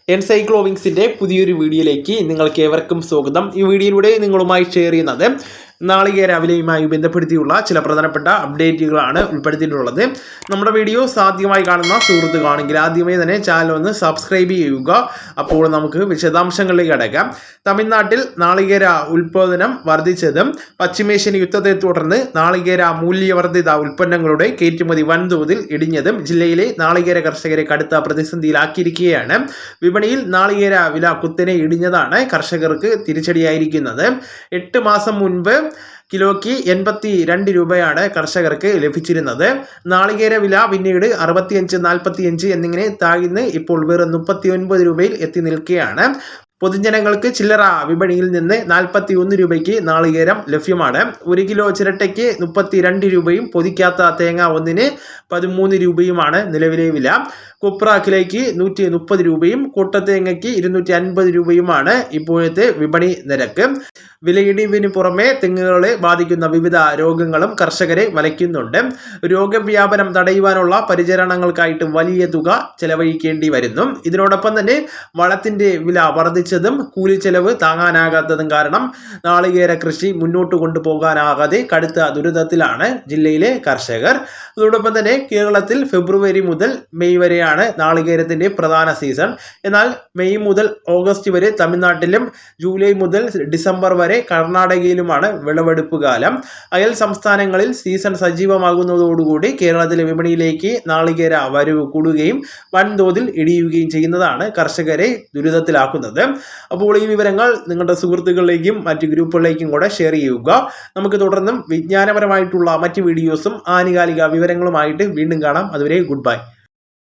എൻസൈക്ലോവിങ്സിൻ്റെ പുതിയൊരു വീഡിയോയിലേക്ക് നിങ്ങൾക്ക് ഏവർക്കും സ്വാഗതം. ഈ വീഡിയോയിലൂടെ നിങ്ങളുമായി ഷെയർ ചെയ്യുന്നത് നാളികേര വിലയുമായി ബന്ധപ്പെടുത്തിയുള്ള ചില പ്രധാനപ്പെട്ട അപ്ഡേറ്റുകളാണ് ഉൾപ്പെടുത്തിയിട്ടുള്ളത്. നമ്മുടെ വീഡിയോസ് ആദ്യമായി കാണുന്ന സുഹൃത്തുക്കളാണെങ്കിൽ ആദ്യമേ തന്നെ ചാനൽ ഒന്ന് സബ്സ്ക്രൈബ് ചെയ്യുക. അപ്പോൾ നമുക്ക് വിശദാംശങ്ങളിലേക്ക് കടക്കാം. തമിഴ്നാട്ടിൽ നാളികേര ഉൽപാദനം വർദ്ധിച്ചതും പശ്ചിമേഷ്യൻ യുദ്ധത്തെ തുടർന്ന് നാളികേര മൂല്യവർദ്ധിത ഉൽപ്പന്നങ്ങളുടെ കയറ്റുമതി വൻതോതിൽ ഇടിഞ്ഞതും ജില്ലയിലെ നാളികേര കർഷകരെ കടുത്ത പ്രതിസന്ധിയിലാക്കിയിരിക്കുകയാണ്. വിപണിയിൽ നാളികേര വില കുത്തനെ ഇടിഞ്ഞതാണ് കർഷകർക്ക് തിരിച്ചടിയായിരിക്കുന്നത്. 8 മാസം മുൻപ് കിലോയ്ക്ക് 82 രൂപയാണ് കർഷകർക്ക് ലഭിച്ചിരുന്നത്. നാളികേര വില പിന്നീട് 65, 45 എന്നിങ്ങനെ താഴ്ന്ന് ഇപ്പോൾ വെറും 39 രൂപയിൽ എത്തി നിൽക്കുകയാണ്. പൊതുജനങ്ങൾക്ക് ചില്ലറ വിപണിയിൽ നിന്ന് 41 രൂപയ്ക്ക് നാളികേരം ലഭ്യമാണ്. 1 കിലോ ചിരട്ടയ്ക്ക് 32 രൂപയും പൊതിക്കാത്ത തേങ്ങ ഒന്നിന് 13 രൂപയുമാണ് നിലവിലെ വില. കൊപ്ര കിലോയ്ക്ക് 130 രൂപയും കൂട്ടത്തേങ്ങയ്ക്ക് 250 രൂപയുമാണ് ഇപ്പോഴത്തെ വിപണി നിരക്ക്. വിലയിടിവിന് പുറമെ തെങ്ങുകളെ ബാധിക്കുന്ന വിവിധ രോഗങ്ങളും കർഷകരെ വലയ്ക്കുന്നുണ്ട്. രോഗവ്യാപനം തടയുവാനുള്ള പരിചരണങ്ങൾക്കായിട്ട് വലിയ തുക ചെലവഴിക്കേണ്ടി വരുന്നു. ഇതിനോടൊപ്പം തന്നെ വളത്തിന്റെ വില വർദ്ധിച്ചതും കൂലിച്ചെലവ് താങ്ങാനാകാത്തതും കാരണം നാളികേര കൃഷി മുന്നോട്ട് കൊണ്ടുപോകാനാകാതെ കടുത്ത ദുരിതത്തിലാണ് ജില്ലയിലെ കർഷകർ. അതോടൊപ്പം തന്നെ കേരളത്തിൽ ഫെബ്രുവരി മുതൽ മെയ് വരെയാണ് നാളികേരത്തിന്റെ പ്രധാന സീസൺ. എന്നാൽ മെയ് മുതൽ ഓഗസ്റ്റ് വരെ തമിഴ്നാട്ടിലും ജൂലൈ മുതൽ ഡിസംബർ വരെ കർണാടകയിലുമാണ് വിളവെടുപ്പ് കാലം. അയൽ സംസ്ഥാനങ്ങളിൽ സീസൺ സജീവമാകുന്നതോടുകൂടി കേരളത്തിലെ വിപണിയിലേക്ക് നാളികേര വരവ് കൂടുകയും വൻതോതിൽ ഇടിയുകയും ചെയ്യുന്നതാണ് കർഷകരെ ദുരിതത്തിലാക്കുന്നത്. അപ്പോൾ ഈ വിവരങ്ങൾ നിങ്ങളുടെ സുഹൃത്തുക്കളിലേക്കും മറ്റ് ഗ്രൂപ്പുകളിലേക്കും കൂടെ ഷെയർ ചെയ്യുക. നമുക്ക് തുടർന്നും വിജ്ഞാനപരമായിട്ടുള്ള മറ്റ് വീഡിയോസും ആനുകാലിക വിവരങ്ങളുമായിട്ട് വീണ്ടും കാണാം. അതുവരെ ഗുഡ് ബൈ.